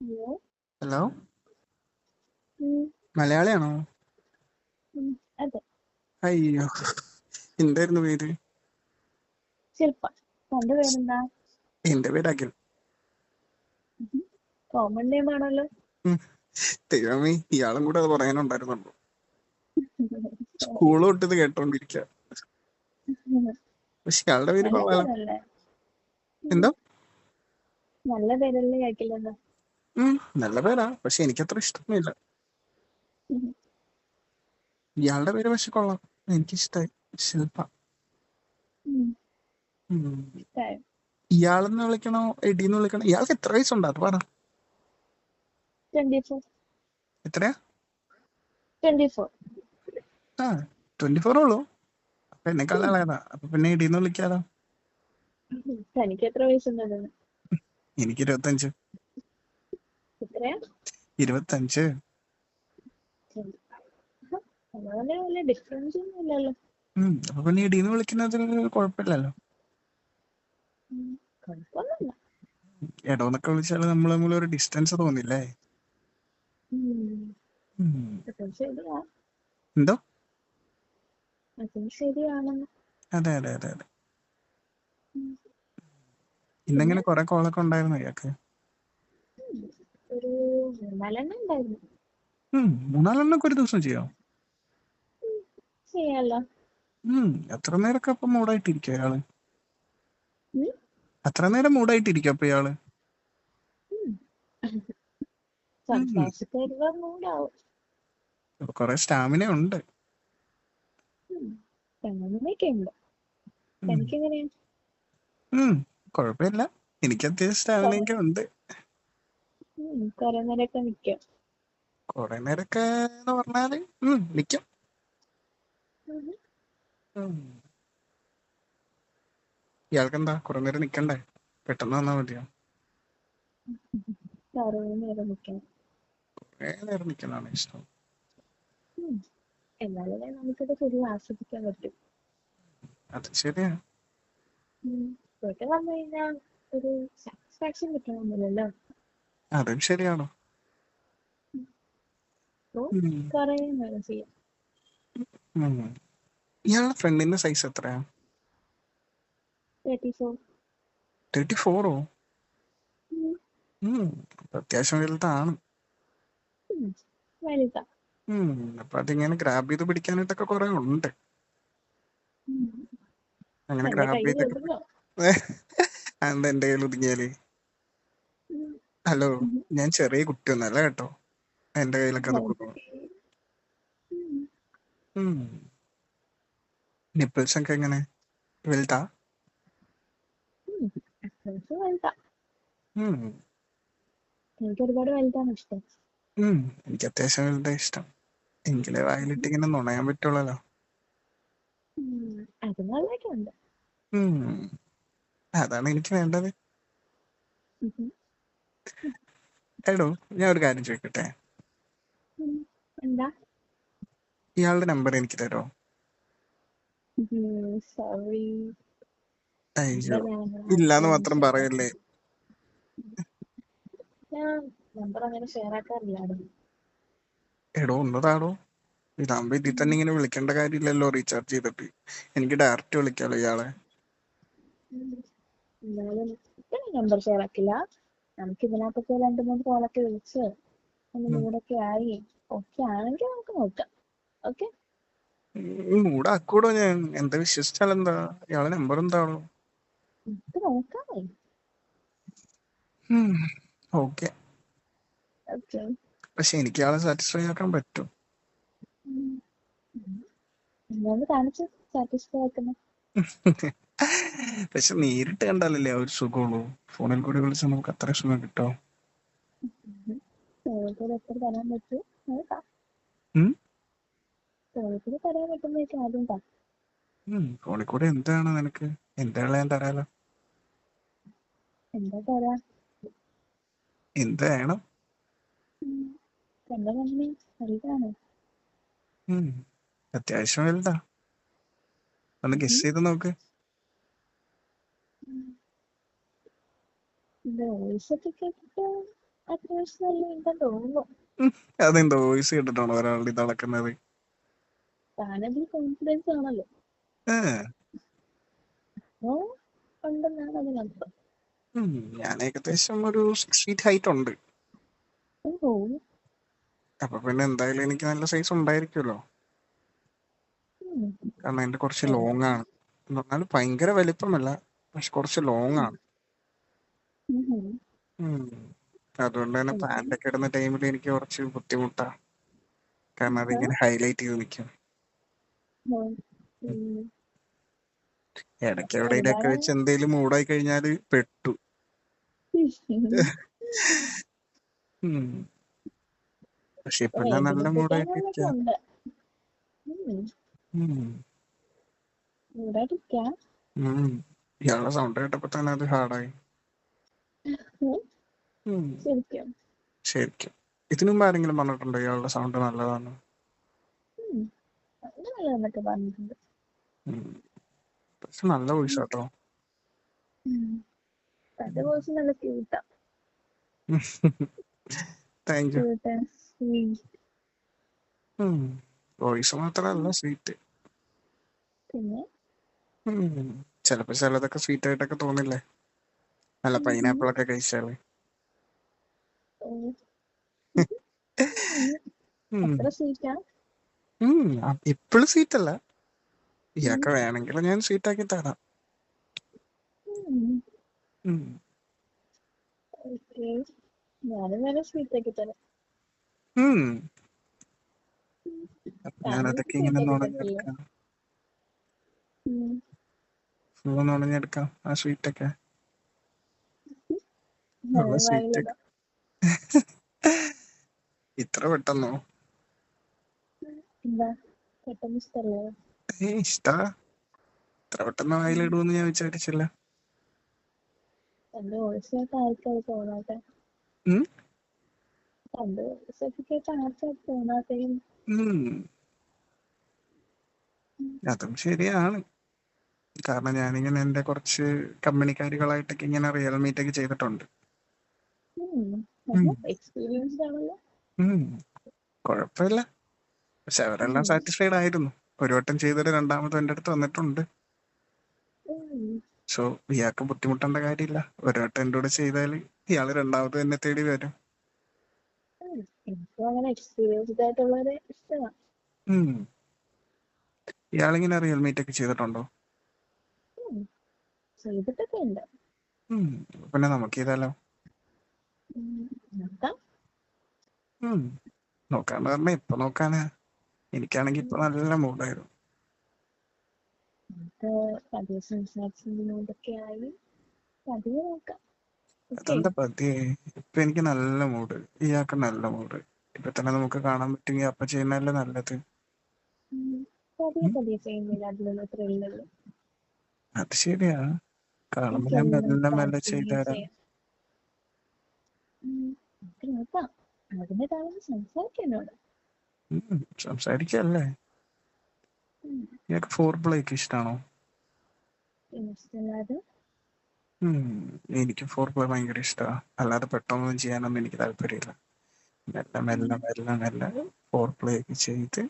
Hello. Hello, ഉം, മലയാളിയാണോ? ഉം, അതെ. അയ്യോ, എന്തായിരുന്നു പേര്? ശില്പ. തന്റെ പേരെന്താ? എന്റെ പേര് അഖിൽ. കോമൺ നെയിം ആണല്ലോ. ഉം, ദൈവമേ, ഇയാളും കൂടെ അത് പറയാനുണ്ടായിരുന്നുള്ളൂ. സ്കൂൾ തൊട്ട് ഇത് കേട്ടോണ്ടിരിക്കുക. പക്ഷെ ഇയാളുടെ പേര് നല്ല കൊള്ളാലോ. പേരല്ലേ? ഉം, എന്തോ? നല്ല പേരല്ലേ കേക്കില്ലെന്ന്. നല്ല പേരാ, പക്ഷെ എനിക്കത്ര ഇഷ്ടമൊന്നുമില്ല. ഇയാളുടെ പേര് പക്ഷെ കൊള്ളാം, എനിക്കിഷ്ടായി. ശില്പ. ഉം. ഇഷ്ടായോ? ഇയാളെന്ന് വിളിക്കണോ എടീന്ന് വിളിക്കണോ? ഇയാൾക്ക് എത്ര വയസ്സുണ്ട് അത് പറ. 24. എത്രയാ? 24. ആ, 24 ഉള്ളൂ. അപ്പൊ എന്നെക്കാൾ ഇളയതാ. അപ്പൊ പിന്നെ എടീന്ന് വിളിക്കാലോ. തനിക്ക് എത്ര വയസ്സുണ്ടെന്ന്? എനിക്ക് 25. എത്രയാ? 25. അതുപോലെ വലിയ ഡിഫറൻസ് ഒന്നും ഇല്ലല്ലോ. അപ്പൊ പിന്നെ എടീന്ന് വിളിക്കുന്നതിൽ കുഴപ്പമില്ലല്ലോ. കുഴപ്പമൊന്നുമില്ല. എടോന്നൊക്കെ വിളിച്ചാൽ നമ്മൾ തമ്മിൽ ഒരു ഡിസ്റ്റൻസ് തോന്നില്ലേ? ഉം. അതും ശരിയാ. എന്തോ? അതും ശരിയാണെന്ന്. അതെ അതെ അതെ അതെ. ഉം, പിന്നെ ഇന്നെങ്ങനെ കുറെ കോളൊക്കെ ഉണ്ടായിരുന്നു ഇയാൾക്ക്? ഒരു 4 ഉണ്ടായിരുന്നു. 3-4 ഒരു ദിവസം ചെയ്യാം. ചെയ്യാലോ. എത്ര നേരമൊക്കെ അപ്പൊ മൂടായിട്ടിരിക്കും അയാള്? ഉം, അത്ര നേരം മൂടായിട്ടിരിക്കും അപ്പൊ ഇയാള്? ഉം. ഉം. സംസാരിച്ചിട്ട് വരുമ്പോ മൂടാവും. അപ്പൊ കുറെ സ്റ്റാമിന ഉണ്ട്. അങ്ങനെയൊക്കെ ഉണ്ട്. ഉം. തനിക്കെങ്ങനെയാ? ഉം. കുഴപ്പമില്ല, എനിക്ക് അത്യാവശ്യം സ്റ്റാമിനയൊക്കെ ഉണ്ട്. കുറെ നേരമൊക്കെ നിൽക്കാം. കുറെ നേരമൊക്കെ എന്ന് പറഞ്ഞാല് നിക്കും. ഉം. ഇയാൾക്കെന്താ കുറെ നേരം നിക്കണ്ടേ? പെട്ടെന്ന് വന്നാ മതിയോ? കുറെ നേരം നിൽക്കണം. കുറെ നേരം നിക്കുന്നതാണ് ഇഷ്ടം. എന്നാലല്ലേ നമുക്കത് ശരിക്കും ആസ്വദിക്കാൻ പറ്റും. അത് ശരിയാ. വീട്ടിൽ വന്നു കഴിഞ്ഞാൽ ഒരു സാറ്റിസ്ഫാക്ഷൻ കിട്ടണമെന്നില്ലല്ലോ. അതും ശരിയാണോ? അപ്പോൾ ഉം. കുറെ നേരം ചെയ്യാം. ഉം. ഇയാളുടെ ഫ്രണ്ടിന്റെ സൈസ് എത്രയാ? 34. 34ഓ? അത്യാവശ്യം വലുതാണ്. വലുതാ. അപ്പൊ അതിങ്ങനെ ഗ്രാബ് ചെയ്ത് പിടിക്കാനായിട്ടൊക്കെ കുറെ ഉണ്ട്. അങ്ങനെ എന്റെ ഗ്രാബ് കയ്യിൽ ചെയ്തൊക്കെ ഒതുങ്ങോ? എന്താ എന്റെ കയ്യിൽ ഒതുങ്ങിയാല്? ഹലോ, ഞാൻ ചെറിയ കുട്ടിയൊന്നല്ല കേട്ടോ, എന്റെ കയ്യിലൊക്കെ നിൽക്കുന്നു. നിപ്പിൾസ് ഒക്കെ എങ്ങനെ? വലുതാ? അത്യാവശ്യം വലുതാ. ഉം. എനിക്ക് ഒരുപാട് വലുതാണ് ഇഷ്ടം. എനിക്ക് അത്യാവശ്യം വലുതാ ഇഷ്ടം. എങ്കിലേ വായിലിട്ട് ഇങ്ങനെ നുണയാൻ പറ്റുള്ളല്ലോ. അത് നല്ലതൊക്കെ ഉണ്ട്. അതാണ് എനിക്ക് വേണ്ടത്. ഉം. എടോ, ഞാൻ ഒരു കാര്യം ചോദിക്കട്ടെ? എന്താ? ഇയാളുടെ നമ്പർ എനിക്ക് തരോ? സോറി. അയ്യോ, ഇല്ലാന്ന് മാത്രം പറയല്ലേ. ഞാൻ നമ്പർ അങ്ങനെ ഷെയർ ആക്കാറില്ല. എടോ, ഒന്നതാടോ. ഇതാകുമ്പോ ഇതിൽ തന്നെ ഇങ്ങനെ വിളിക്കേണ്ട കാര്യമില്ലല്ലോ. റീചാർജ് ചെയ്തിട്ട് എനിക്ക് ഡയറക്റ്റ് വിളിക്കാലോ ഇയാളെ. എന്നാലും നമ്പർ ഷെയർ ആക്കില്ല. നമുക്ക് ഇതിനകത്തൊക്കെ 2-3 കോളൊക്കെ വിളിച്ച് ഒന്ന് മൂടൊക്കെ ആയി ഓക്കെ ആണെങ്കിൽ നമുക്ക് നോക്കാം. ഓക്കെ. മൂടാക്കൂടോ ഞാൻ? എന്താ വിശ്വസിച്ചാലെന്താ? ഇയാളെ നമ്പർ എന്താണോ? നമുക്ക് നോക്കാമേ. ഓക്കെ. ഓക്കെ. പക്ഷെ എനിക്ക് ഇയാളെ സാറ്റിസ്ഫൈ ആക്കാൻ പറ്റും. എന്നാണ് കാണിച്ച് സാറ്റിസ്ഫൈ ആക്കുന്നത്. പക്ഷെ നേരിട്ട് കണ്ടാലല്ലേ ആ ഒരു സുഖമുള്ളൂ. ഫോണിൽ കൂടി വിളിച്ചാൽ നമുക്ക് അത്ര സുഖം കിട്ടോ? ഓരോരുത്തർ എത്ര തരാൻ പറ്റും നോക്കാം. ഓരോരുത്തർ തരാൻ പറ്റുമ്പോഴേക്ക് ആദ്യം താ. ഫോണിൽ കൂടെ എന്താണ് നിനക്ക്? എന്താ ഞാൻ തരാലോ. എന്താ തരാ? എന്ത് വേണം? എന്റെ മമ്മി വലുതാണ്. അത്യാവശ്യം വലുതാ. ഒന്ന് ഗസ് ചെയ്ത് നോക്ക്. വോയിസ് ഒക്കെ കേട്ടിട്ട് അത്യാവശ്യം നല്ല ഉണ്ടെന്ന് തോന്നുന്നു. അതെന്തോ വോയിസ് കേട്ടിട്ടാണോ ഒരാളുടെ ഇത് അളക്കുന്നത്? താനതിൽ കോൺഫിഡൻസ് ആണല്ലോ. ഏഹ്. അപ്പോ ഉണ്ടെന്നാണ് അതിനർത്ഥം. ഞാൻ ഏകദേശം ഒരു 6 ഫീറ്റ് ഹൈറ്റ് ഉണ്ട്. ഓഹോ. അപ്പൊ പിന്നെ എന്തായാലും എനിക്ക് നല്ല സൈസ് ഉണ്ടായിരിക്കുമല്ലോ. ഉം. കാരണം എന്റെ കുറച്ച് ഓ. ലോങ് ആണ്. എന്ന് പറഞ്ഞാൽ ഭയങ്കര വലിപ്പമല്ല, പക്ഷെ കുറച്ച് ലോങ് ഉം. ആണ്. ഉം. ഉം. അതുകൊണ്ട് തന്നെ എനിക്ക് പാൻ്റ് ഒക്കെ ഇടുന്ന ടൈമിൽ എനിക്ക് കുറച്ച് ബുദ്ധിമുട്ടാ. കാരണം എന്താ അതിങ്ങനെ ഹൈലൈറ്റ് ചെയ്ത് നിൽക്കും. ഉം. ഉം. ഇടയ്ക്ക് അപ്പൊ എവിടെയെങ്കിലൊക്കെ എന്താണ് വെച്ച് എന്തെങ്കിലും മൂടായി കഴിഞ്ഞാല് പെട്ടു. ഉം. പക്ഷെ ഇപ്പൊ ഞാൻ നല്ല വേദനിപ്പിക്കാനുള്ളതൊക്കെ മൂടായിട്ടിരിക്കാം. ഉണ്ട്. ഉം. ഉം. മൂടാതിരിക്കാം. ഉം. ഇയാളുടെ സൗണ്ട് കേട്ടപ്പോ തന്നെ അത് ഹാർഡായി. ഉം. ശരിക്കും. ശരിക്കും. ഇതിനു മുമ്പ് ആരെങ്കിലും പറഞ്ഞിട്ടുണ്ടോ ഇയാളുടെ സൗണ്ട് നല്ലതാണ്? അങ്ങനെയുള്ളതെന്നൊക്കെ പറഞ്ഞിട്ടുണ്ട്. പക്ഷെ നല്ല വോയിസ് കേട്ടോ. തന്റെ വോയിസ് നല്ല ക്യൂട്ടാ. Thank you. Cute and sweet. Voice മാത്രമല്ല സ്വീറ്റ്. പിന്നെ ചിലപ്പോ ചിലതൊക്കെ സ്വീറ്റ് ആയിട്ടൊക്കെ തോന്നില്ലേ, നല്ല പൈനാപ്പിൾ ഒക്കെ കഴിച്ചാല്. അത്ര സ്വീറ്റാ? ഇപ്പോഴും സ്വീറ്റ് അല്ല. ഇയാൾക്ക് വേണമെങ്കിൽ ഞാൻ സ്വീറ്റ് ആക്കി തരാം. ഉം. ഓക്കെ, ഞാനും നല്ല സ്വീറ്റ് ആക്കി തരാം. ഉം. അപ്പൊ ഞാൻ താനെനിക്ക് അതൊക്കെ ഇങ്ങനെ സ്വീറ്റ് ആക്കി തരത്തില്ലേ? നുണഞ്ഞെടുക്കാം. ഫുള്ള് നുണഞ്ഞെടുക്കാം ആ സ്വീറ്റ് ഒക്കെ. ഉള്ള സ്വീറ്റ് വായിലിടാം. ഇത്ര പെട്ടെന്നോ? എന്താ പെട്ടെന്ന് ഇഷ്ടല്ലേ? ഇഷ്ടാ. ഇത്ര പെട്ടെന്ന് വായിലിടുമെന്ന് ഞാൻ വിചാരിച്ചില്ല. എന്റെ വോയിസ് കേട്ട് ആർക്കത് തോന്നാട്ടെ. ഉം. എന്റെ വോയിസ് കേട്ട് ആർക്കത് തോന്നാത്തേയും. അതും ശരിയാണ്. കാരണം ഞാനിങ്ങനെ എന്റെ കുറച്ച് കമ്പനിക്കാരികളായിട്ടൊക്കെ ഇങ്ങനെ റിയൽ മീറ്റ് ഒക്കെ ചെയ്തിട്ടുണ്ട്. എക്സ്പീരിയൻസ്ഡ് ആണല്ലോ. കുഴപ്പമില്ല. പക്ഷെ അവരെല്ലാം സാറ്റിസ്ഫൈഡ് ആയിരുന്നു. ഒരു വട്ടം ചെയ്തിട്ട് രണ്ടാമത് എന്റെ അടുത്ത് വന്നിട്ടുണ്ട്. സോ ഇയാൾക്ക് ബുദ്ധിമുട്ടേണ്ട കാര്യമില്ല. ഒരു വട്ടം എന്റെ കൂടെ ചെയ്താൽ ഇയാള് രണ്ടാമത് എന്നെ തേടി വരും. എനിക്കും അങ്ങനെ എക്സ്പീരിയൻസ്ഡ് ആയിട്ടുള്ളവരെ ഇഷ്ടമാണ്. ഇയാളിങ്ങനെ റിയൽ മീറ്റ് ഒക്കെ ചെയ്തിട്ടുണ്ടോ? ചെയ്തിട്ടൊക്കെ ഉണ്ട്. പിന്നെ നമുക്ക് ചെയ്താലോ? നോക്കാം. നോക്കാന്ന് പറഞ്ഞാ ഇപ്പൊ നോക്കാനാ? എനിക്കാണെങ്കി ഇപ്പൊ നല്ല മൂഡായിരുന്നു. നമുക്ക് പതിയെ സംസാരിച്ചതിനോടൊക്കെ ആയി പതിയെ നോക്കാം. അതെന്താ പതിയെ? ഇപ്പൊ എനിക്ക് നല്ല മൂഡ്, ഇയാൾക്ക് നല്ല മൂഡ്. ഇപ്പൊ തന്നെ നമുക്ക് കാണാൻ പറ്റുമെങ്കിൽ അപ്പൊ ചെയ്യുന്നതല്ലേ നല്ലത്. പതിയെ പതിയെ ചെയ്യുന്നില്ല അതിലുള്ള ത്രില്ലുള്ളൂ. അത് ശരിയാ. കാണുമ്പോ ഞാൻ എനിക്കെല്ലാം മെല്ലെ മെല്ലെ പതിയെ ചെയ്തുതരാം. ചെയ്യാം. നമുക്ക് നോക്കാം. അതിന്റെ താഴെ സംസാരിക്കുന്നോട്. സംസാരിക്കല്ലേ? ഇയാൾക്ക് ഫോർ പ്ലേ ഒക്കെ ഇഷ്ടമാണോ? ഇഷ്ടമല്ലാതെ എനിക്ക് ഫോർ പ്ലേ ഭയങ്കര ഇഷ്ടമാണ്. അല്ലാതെ പെട്ടെന്നൊന്നും ചെയ്യാനൊന്നും എനിക്ക് താല്പര്യമില്ല. മെല്ലെ മെല്ലെ മെല്ലെ മെല്ലെ ഫോർ പ്ലേ ഒക്കെ ചെയ്ത്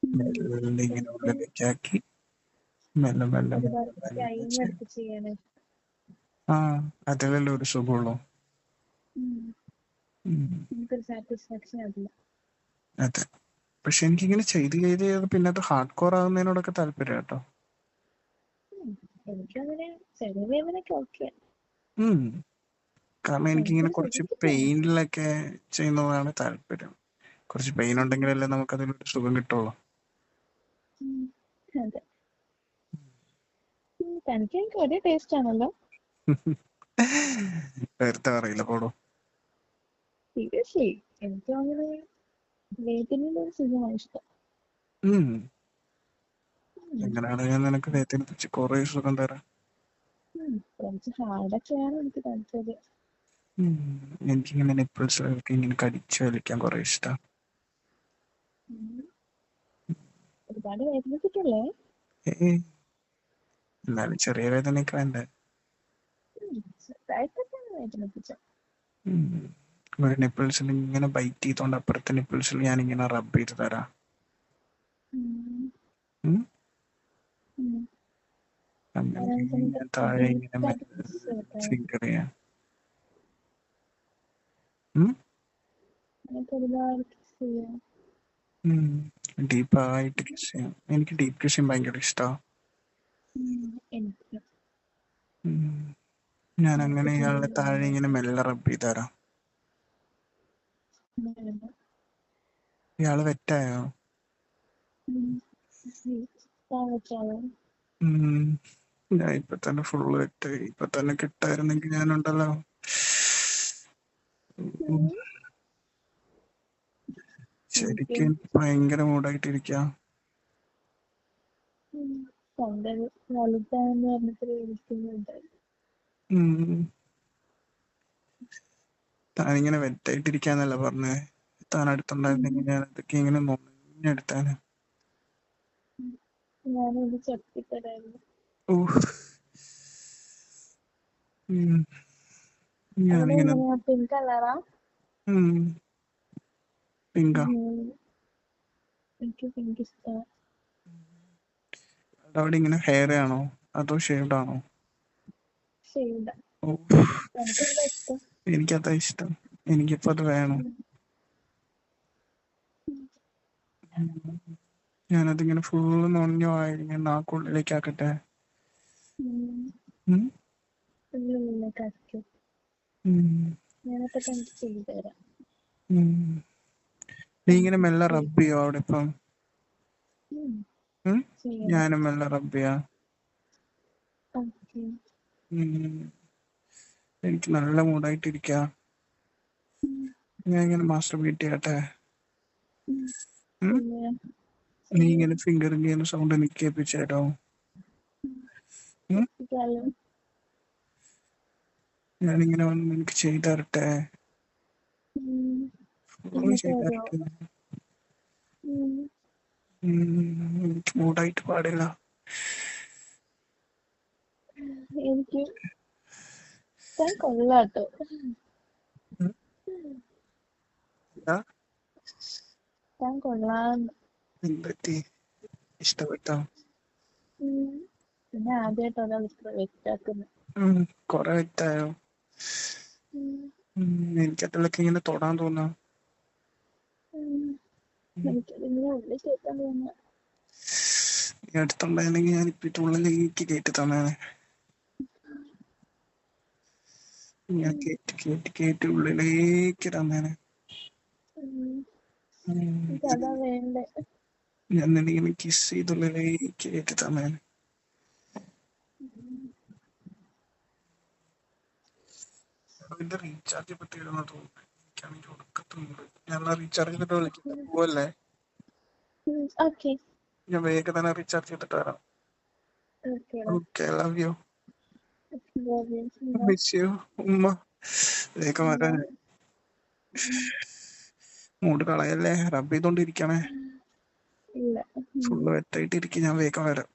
മെല്ലെ ഇങ്ങനെ ഉള്ളിലേക്ക് ആക്കി മെല്ലെ മെല്ലെ മെല്ലെ ഒരുപാട് മെല്ലെ ടൈം ചെയ്ത്. എടുത്ത് ചെയ്യണേ. അതിലല്ലേ ഒരു സുഖമുള്ളൂ. നമുക്കൊരു സാറ്റിസ്ഫാക്ഷൻ അതില്ല. അതെ. പക്ഷെ എനിക്കിങ്ങനെ ചെയ്ത് ചെയ്ത് ചെയ്ത് പിന്നെ അത് ഹാർഡ് കോർ ആകുന്നതിനോടൊക്കെ താല്പര്യം കേട്ടോ. എനിക്കങ്ങനെ ചെറിയ വേദനയൊക്കെ ഓക്കെ. കാരണം എനിക്കിങ്ങനെ എനിക്കൊരു കുറച്ച് സുഖത്തിൽ ചെയ്യണം. പെയിനിലൊക്കെ ചെയ്യുന്നതാണ് താല്പര്യം. കുറച്ച് പെയിൻ ഉണ്ടെങ്കിലല്ലേ നമുക്ക് അതിനൊരു സുഖം കിട്ടുള്ളൂ. അതെ. തനിക്ക് എനിക്ക് ഒരേ ടേസ്റ്റ് ആണല്ലോ. നേരത്തെ അറിയില്ല പോടോ. സീരിയസ്ലി എനിക്ക് അങ്ങനെ വേദനയുടെ ഒരു സുഖമാണ് ഇഷ്ടം. എങ്ങനെയാണ് ഞാൻ നിനക്ക് വേദനിപ്പിച്ച് കുറെ സുഖം തരാം. കുറച്ച് ഹാർഡൊക്കെയാണ് എനിക്ക് താല്പര്യം. എനിക്കിങ്ങനെ നിപ്പിൾസിലൊക്കെ ഇങ്ങനെ കടിച്ചു വലിക്കാൻ കുറെ ഇഷ്ടം. ഒരുപാട് വേദനിപ്പിക്കല്ലേ? എന്നാലും ചെറിയ വേദനയൊക്കെ വേണ്ടേ? ചെറുതായിട്ടൊക്കെയാണ് വേദനിപ്പിച്ചത്. ഒരു നിപ്പിൾസിൽ ഇങ്ങനെ ബൈറ്റ് ചെയ്തോണ്ട് അപ്പുറത്തെ നിപ്പിൾസിൽ ഞാൻ ഇങ്ങനെ റബ്ബ് ചെയ്ത് തരാം. ഉം. ഉം? ഉം. അങ്ങനെ അതായത് ഞാൻ താഴെ ഇങ്ങനെ ഡീപ്പായിട്ട് കിസ് ചെയ്യട്ടെ. ഫിംഗർ ചെയ്യാം. ഉം? എനിക്ക് ഒരുപാട് കിസ് ചെയ്യാം. ഡീപ്പായിട്ട് കിസ് ചെയ്യാം. എനിക്ക് ഡീപ്പ് കിസ്സിങ് ഭയങ്കര ഇഷ്ടമാണ്. എനിക്ക് ഞാൻ അങ്ങനെ എനിക്ക് ഇയാളുടെ ചെയ്യാൻ താഴെ ഇങ്ങനെ മെല്ലെ റബ്ബ് ചെയ്ത് തരാം. വേണ്ട. ഇയാള് വെറ്റായോ? ഞാൻ വെച്ചാലോ? ഞാൻ ഇപ്പൊ തന്നെ ഫുള്ള് വെറ്റായി. ഇപ്പൊ തന്നെ കിട്ടായിരുന്നെങ്കിൽ ഞാനുണ്ടല്ലോ ശരിക്കും എനിക്ക് ഭയങ്കര മൂടായിട്ടിരിക്കാം. തൊണ്ടൽ വലുതാന്ന് പറഞ്ഞിട്ട് വിളിക്കുന്നുണ്ട്. താനിങ്ങനെ വെറ്റായിട്ടിരിക്കാന്നല്ല പറഞ്ഞേ. താൻ അടുത്തുണ്ടായിരുന്നെങ്കിൽ ഞാൻ അതൊക്കെ ഇങ്ങനെ നൊഞ്ഞെടുത്താന്. ഞാനത് ചപ്പിത്തരായിരുന്നു. അവിടെ ഞാനിങ്ങനെ എങ്ങനെയാ? പിങ്ക് കളറാ? പിങ്കാ? എനിക്ക് പിങ്ക് ഇഷ്ടമാണ്. അവിടെ ഇങ്ങനെ ഹെയർ ആണോ അതോ ഷേവ്ഡ് ആണോ? ഷെയ്ഡ്. എനിക്കെന്താ ഇഷ്ടം? എനിക്കതാ ഇഷ്ടം. എനിക്കിപ്പോ അത് വേണം. ഞാനതിങ്ങനെ ഫുള്ള് നൊഞ്ഞായി നാക്കുള്ളിലേക്ക് ആക്കട്ടെ. ഉള്ളിലേക്കാക്കി ഞാനപ്പോ തനിക്ക് ചെയ്തു തരാം. നീ ഇങ്ങനെ മെല്ലെ റബ്ബ് ചെയ്യോ അവിടെ ഇപ്പം? ചെയ്യണം. ഞാനും മെല്ലെ റബ്ബ് ചെയ്യാം. ഓക്കെ. എനിക്ക് നല്ല മൂടായിട്ടിരിക്ക. ഞാൻ ഇങ്ങനെ മാസ്റ്റർബേറ്റ് ചെയ്യട്ടെ? നീ ഇങ്ങനെ ഫിംഗറിങ് ചെയ്യുന്ന സൗണ്ട് എനിക്ക് കേൾപ്പിച്ചേട്ടോ? ഞാനിങ്ങനെ വന്ന് എനിക്ക് ചെയ്തു തരട്ടെ? ചെയ്തു തരട്ടെ? എനിക്ക് മൂടായിട്ട് പാടില്ല. എനിക്ക് താൻ കൊള്ളാട്ടോ. താൻ കൊള്ളാന്ന്. എന്തൊക്കെ ഇഷ്ടപ്പെട്ടോ? പിന്നെ ആദ്യമായിട്ട് ഒരാൾ ഇത്ര വ്യക്താക്കുന്നു. കൊറേ വ്യക്തായോ? എനിക്കതിലൊക്കെ ഇങ്ങനെ തൊടാൻ തോന്നാ. എനിക്കതിങ്ങനെ ഉള്ളിൽ കേൾക്കാൻ തോന്നുക. നീ അടുത്തുണ്ടായിരുന്നെങ്കിൽ ഞാൻ ഇപ്പൊ ഉള്ളിലേക്ക് കയറ്റി തന്നേനെ. ഞാൻ കേറ്റി ഉള്ളിലേക്ക് തന്നേനെ. എനിക്കതാ വേണ്ടേ. ഞാൻ നിന്നിങ്ങനെ കിസ് ചെയ്ത് ഉള്ളിലേക്ക് കയറ്റി തന്നേനെ. അതിന്റെ റീചാർജ് ഇപ്പൊ തീരുന്ന തോന്നുന്നു. എനിക്കാണെങ്കിൽ ഒടുക്കത്തുണ്ട്. ഞാൻ റീചാർജ് ചെയ്തിട്ട് വിളിച്ചിട്ട് പോവല്ലേ? ഓക്കെ. ഞാൻ വേഗം തന്നെ റീചാർജ് ചെയ്തിട്ട് വരാം. Okay, love you. Miss you. ഉമ്മ. വേഗം വരാൻ. മൂഡ് കളയല്ലേ. റബ്ബ് ചെയ്തോണ്ടിരിക്കണേ. ഫുള്ള് വെറ്റായിട്ടിരിക്കും. ഞാൻ വേഗം വരാം.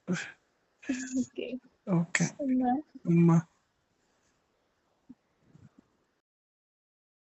ഓക്കെ. ഉമ്മ.